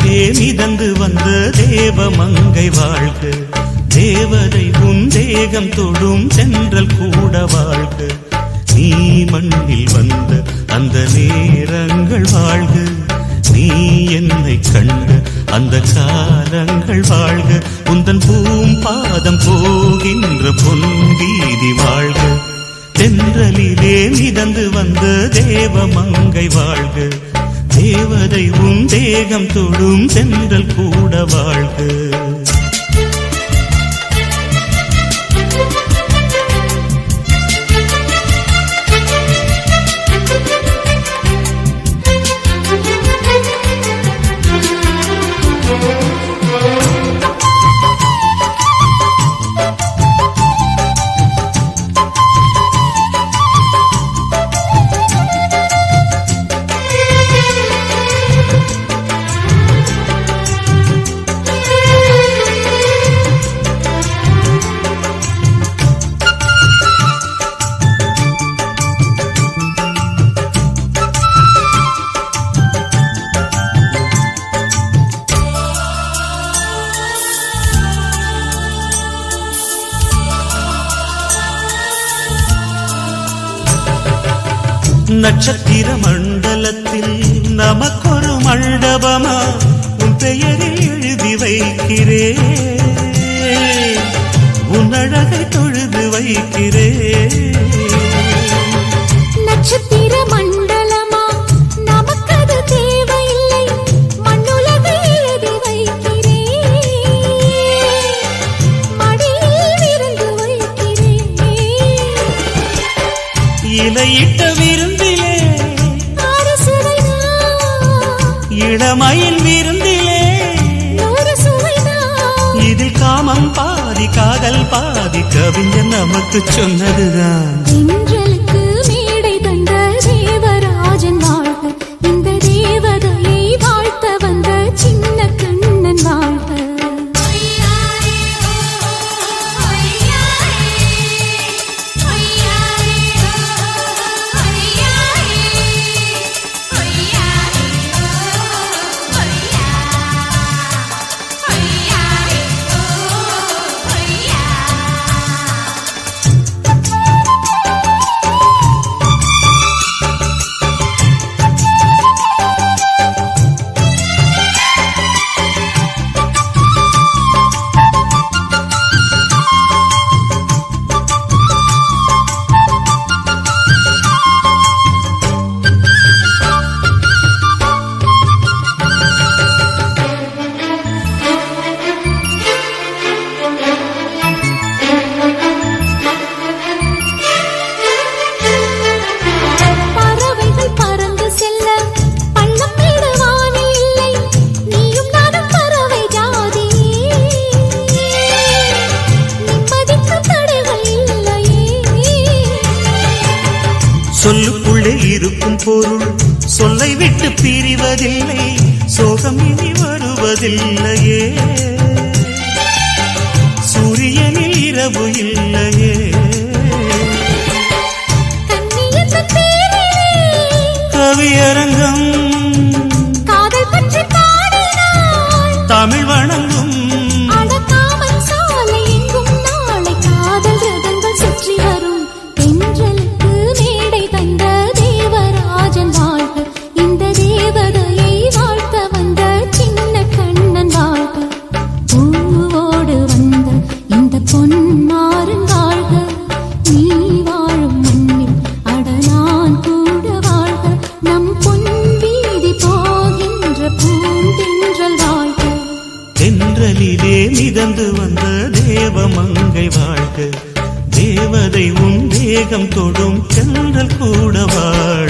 தென்றலிலே மிதந்து வந்த தேவமங்கை வாழ்க, தேவதை உன் தேகம் தொடும் தென்றல் கூட வாழ்க, நீ மண்ணில் வந்த அந்த நேரங்கள் வாழ்க, நீ என்னை கண்ட அந்த காலங்கள் வாழ்க, உந்தன் பூம்பாதம் போகின்ற பொன்வீதி வாழ்க, தென்றலிலே மிதந்து வந்த தேவமங்கை வாழ்க, தேவதை உன் தேகம் தொடும் தென்றல் கூட வாழ்க. நட்சத்திர மண்டலத்தில் நமக்கொரு மண்டபமா உன் பெயரில் எழுதி வைக்கிறேன், உன் அழகை தொழுது வைக்கிறேன். நட்சத்திர மண்டலமா நமக்கது தேவையில்லை, மண்ணுலகை எழுதி வைக்கிறேன், மடியில் விருந்து வைக்கிறேன். இலையிட்ட விருந்திலே இளமயில் விருந்திலே இதில் காமம் பாதி காதல் பாதி கவிஞர் நமக்கு சொன்னதுதான். தென்றலுக்கு மேடை தந்த தேவராஜன் வாழ்க, இந்த தேவதையை வாழ்த்த வந்த சின்ன கண்ணன் வாழ்க. சொல்லுக்குள்ளே இருக்கும் பொருள் சொல்லை விட்டு பிரிவதில்லை, சோகம் இனி வருவதில்லையே, சூரியனில் இரவு இல்லையே. கவியரங்கம் தமிழ் வணங்கும் தென்றலிலே மிதந்து வந்த தேவமங்கை வாழ்க, தேவதை உன் தேகம் தொடும் தென்றல் கூட வாழ்க.